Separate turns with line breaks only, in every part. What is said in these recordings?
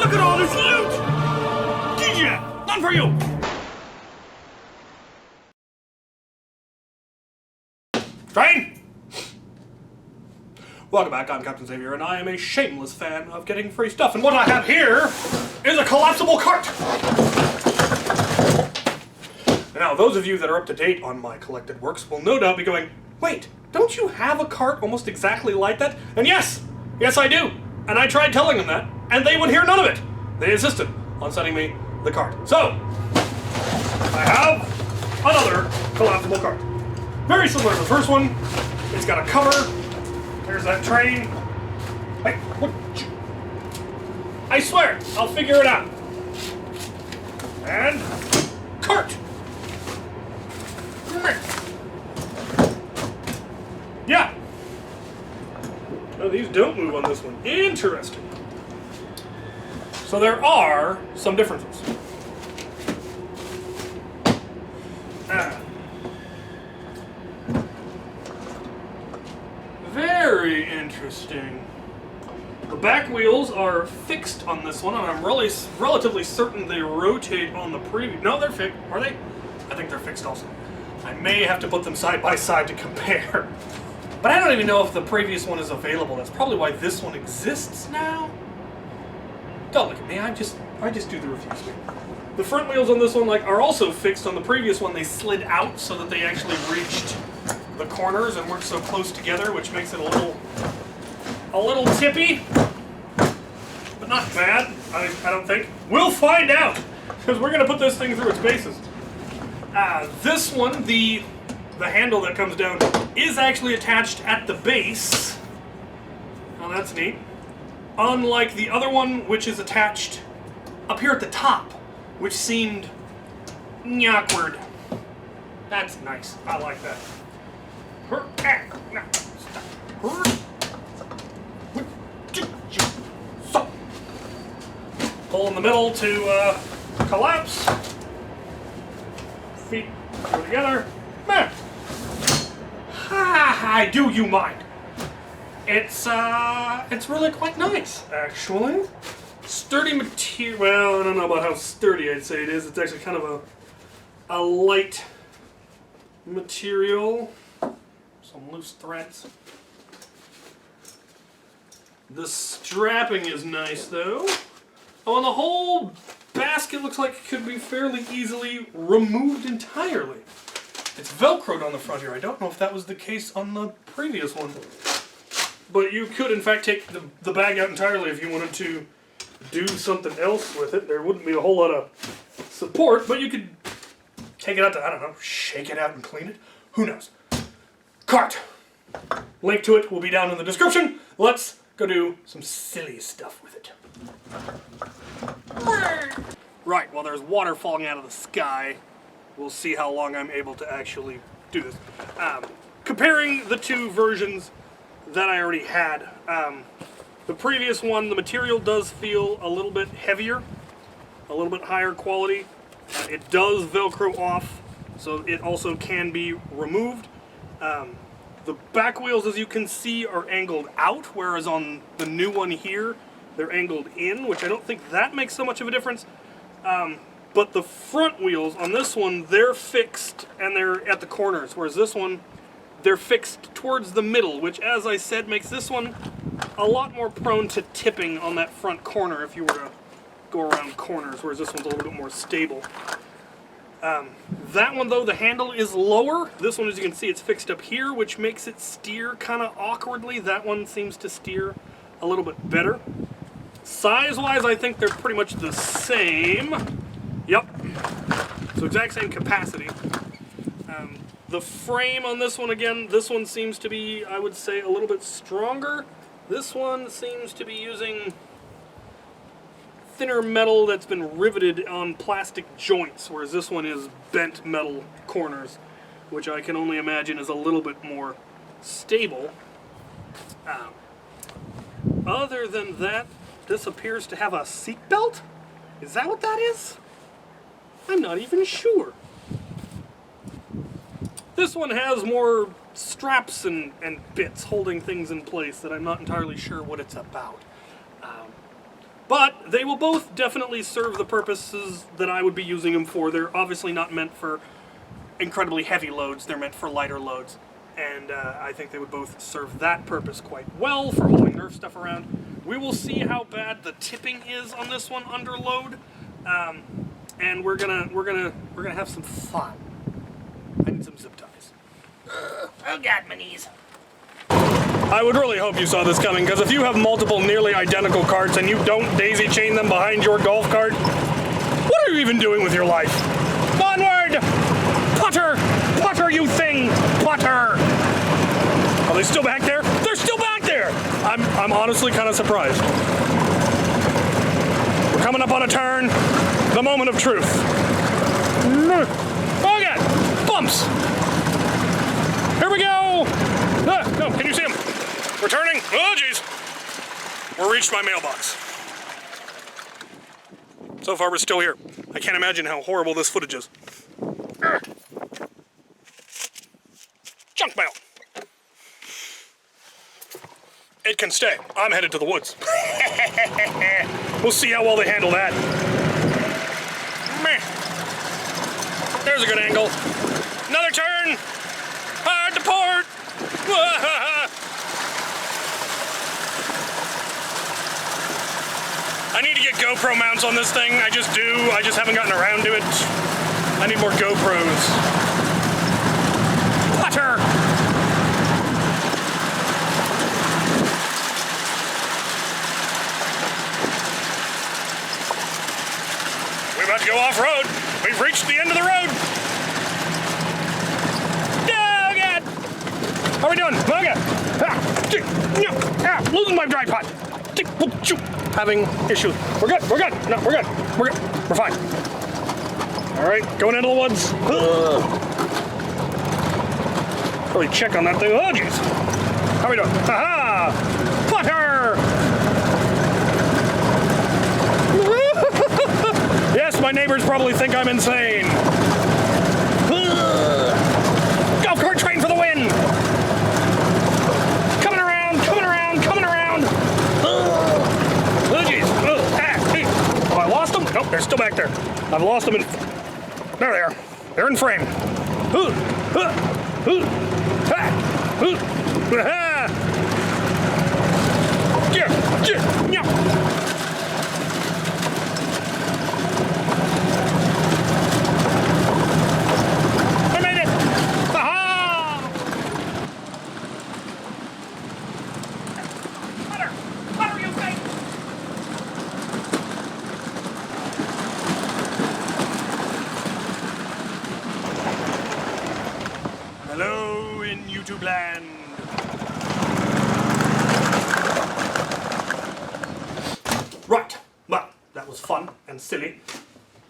Look at all this loot! DJ, none for you! Train! Welcome back, I'm Captain Xavier, and I am a shameless fan of getting free stuff. And what I have here is a collapsible cart! Now, those of you that are up to date on my collected works will no doubt be going, wait, don't you have a cart almost exactly like that? And yes, I do. And I tried telling them that, and they would hear none of it. They insisted on sending me the cart. So, I have another collapsible cart. Very similar to the first one. It's got a cover. There's that train. I swear, I'll figure it out. And cart. Yeah. No, these don't move on this one. Interesting. So there are some differences. Very interesting. The back wheels are fixed on this one, and I'm relatively certain they rotate on the previous. No, they're fixed. Are they? I think they're fixed also. I may have to put them side by side to compare. But I don't even know if the previous one is available. That's probably why this one exists now. Don't look at me. I just do the reviews. The front wheels on this one are also fixed. On the previous one, they slid out so that they actually reached the corners and weren't so close together, which makes it a little tippy, but not bad. I don't think. We'll find out because we're gonna put this thing through its paces. This one, the handle that comes down is actually attached at the base. Oh, that's neat. Unlike the other one, which is attached up here at the top, which seemed awkward. That's nice. I like that. Pull in the middle to collapse. Feet go together. Man. Ha! Do you mind? It's really quite nice, actually. Sturdy material. Well, I don't know about how sturdy I'd say it is. It's actually kind of a light material. Some loose threads. The strapping is nice, though. Oh, and the whole basket looks like it could be fairly easily removed entirely. It's Velcroed on the front here. I don't know if that was the case on the previous one. But you could, in fact, take the bag out entirely if you wanted to do something else with it. There wouldn't be a whole lot of support, but you could take it out to, I don't know, shake it out and clean it. Who knows? Cart. Link to it will be down in the description. Let's go do some silly stuff with it. Right, well, there's water falling out of the sky. We'll see how long I'm able to actually do this. Comparing the two versions that I already had. The previous one, the material does feel a little bit heavier, a little bit higher quality. It does Velcro off, so it also can be removed. The back wheels, as you can see, are angled out, whereas on the new one here, they're angled in, which I don't think that makes so much of a difference. But the front wheels on this one, they're fixed and they're at the corners, whereas this one, they're fixed towards the middle, which, as I said, makes this one a lot more prone to tipping on that front corner if you were to go around corners, whereas this one's a little bit more stable. That one, though, the handle is lower. This one, as you can see, it's fixed up here, which makes it steer kind of awkwardly. That one seems to steer a little bit better. Size-wise, I think they're pretty much the same. Yep. So exact same capacity. The frame on this one, again, this one seems to be, I would say, a little bit stronger. This one seems to be using thinner metal that's been riveted on plastic joints, whereas this one is bent metal corners, which I can only imagine is a little bit more stable. Other than that, this appears to have a seat belt? Is that what that is? I'm not even sure. This one has more straps and bits holding things in place that I'm not entirely sure what it's about. But they will both definitely serve the purposes that I would be using them for. They're obviously not meant for incredibly heavy loads. They're meant for lighter loads. And I think they would both serve that purpose quite well for hauling Nerf stuff around. We will see how bad the tipping is on this one under load, and we're gonna have some fun. I need some zip ties.
Oh God, my knees.
I would really hope you saw this coming, because if you have multiple nearly identical carts and you don't daisy chain them behind your golf cart, what are you even doing with your life? Onward! Putter! Putter, you thing! Putter! Are they still back there? They're still back there! I'm honestly kind of surprised. We're coming up on a turn. The moment of truth. Oh God! Bumps! Here we go! No, can you see him? We're turning. Oh, jeez. We're reached my mailbox. So far, we're still here. I can't imagine how horrible this footage is. Junk mail. It can stay. I'm headed to the woods. We'll see how well they handle that. Meh. There's a good angle. Another turn. Hard to port. I need to get GoPro mounts on this thing. I just do. I just haven't gotten around to it. I need more GoPros. Putter! We're about to go off-road. We've reached the end of the road. Oh, God! How are we doing? Okay. Losing my dry pot. Having issues. We're good. We're good. No, we're good. We're good. We're fine. All right, going into the woods. Really check on that thing. Oh, jeez. How are we doing? Aha! Putter! Yes, my neighbors probably think I'm insane. Golf cart train for the win! Coming around, coming around, coming around. Oh, jeez. Oh, I lost them? Nope, they're still back there. I've lost them in... There they are. They're in frame. I made it! Aha! Butter! Butter, you thing! Hello in YouTube land. Right. Well, that was fun and silly.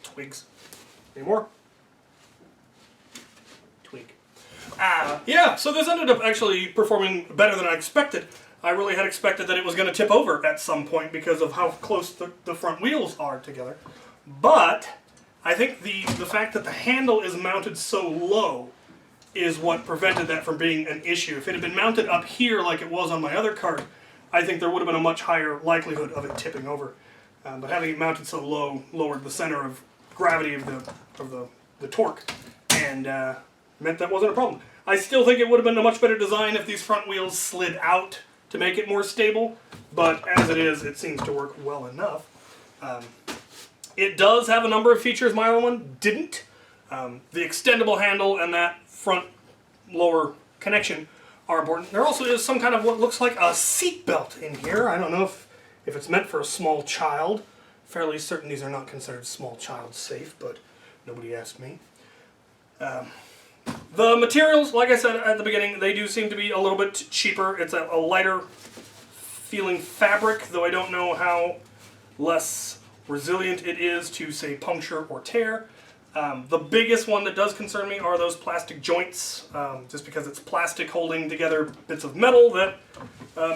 Twigs. Any more? Twig. Yeah, so this ended up actually performing better than I expected. I really had expected that it was going to tip over at some point because of how close the front wheels are together. But I think the fact that the handle is mounted so low is what prevented that from being an issue. If it had been mounted up here like it was on my other cart, I think there would have been a much higher likelihood of it tipping over. But having it mounted so low lowered the center of gravity of the torque, and meant that wasn't a problem. I still think it would have been a much better design if these front wheels slid out to make it more stable, but as it is, it seems to work well enough. It does have a number of features my other one didn't. The extendable handle and that front lower connection are important. There also is some kind of what looks like a seat belt in here. I don't know if it's meant for a small child. Fairly certain these are not considered small child safe, but nobody asked me. The materials, like I said at the beginning, they do seem to be a little bit cheaper. It's a lighter feeling fabric, though I don't know how less resilient it is to, say, puncture or tear. The biggest one that does concern me are those plastic joints, just because it's plastic holding together bits of metal that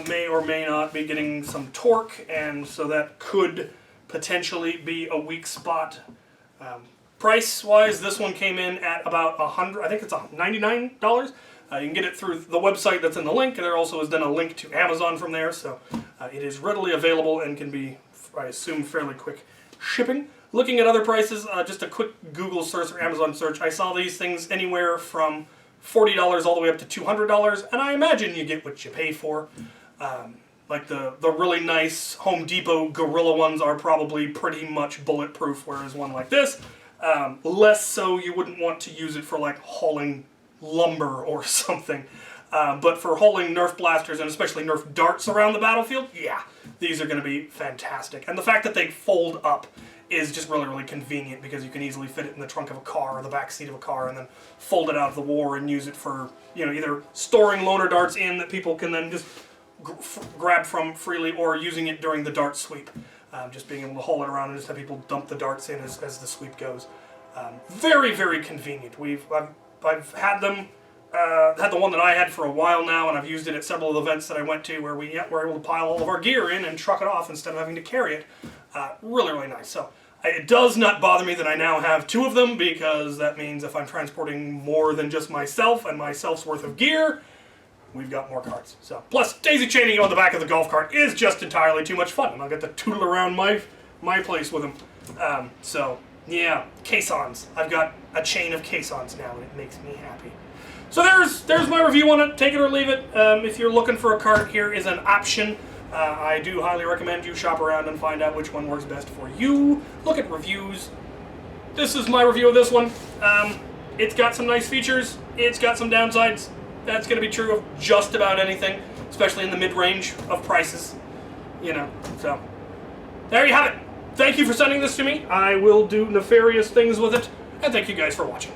may or may not be getting some torque, and so that could potentially be a weak spot. Price-wise, this one came in at about $100. I think it's $99. You can get it through the website that's in the link, and there also is then a link to Amazon from there. So It is readily available and can be, I assume, fairly quick shipping. Looking at other prices, just a quick Google search or Amazon search, I saw these things anywhere from $40 all the way up to $200, and I imagine you get what you pay for. Like the really nice Home Depot Gorilla ones are probably pretty much bulletproof, whereas one like this, less so. You wouldn't want to use it for like hauling lumber or something. But for hauling Nerf blasters, and especially Nerf darts around the battlefield, yeah, these are going to be fantastic. And the fact that they fold up is just really, really convenient, because you can easily fit it in the trunk of a car or the back seat of a car and then fold it out of the war and use it for, you know, either storing loaner darts in that people can then just grab from freely, or using it during the dart sweep. Just being able to haul it around and just have people dump the darts in as the sweep goes. Very, very convenient. I've had them. Had the one that I had for a while now, and I've used it at several of the events that I went to where we were able to pile all of our gear in and truck it off instead of having to carry it. Really, really nice. So it does not bother me that I now have 2 of them, because that means if I'm transporting more than just myself and myself's worth of gear, we've got more carts. So plus, daisy chaining on the back of the golf cart is just entirely too much fun, and I'll get to tootle around my place with them. So yeah, caissons. I've got a chain of caissons now, and it makes me happy. So there's my review on it. Take it or leave it. If you're looking for a cart, here is an option. I do highly recommend you shop around and find out which one works best for you. Look at reviews. This is my review of this one. It's got some nice features. It's got some downsides. That's going to be true of just about anything, especially in the mid-range of prices. You know, so there you have it. Thank you for sending this to me. I will do nefarious things with it, and thank you guys for watching.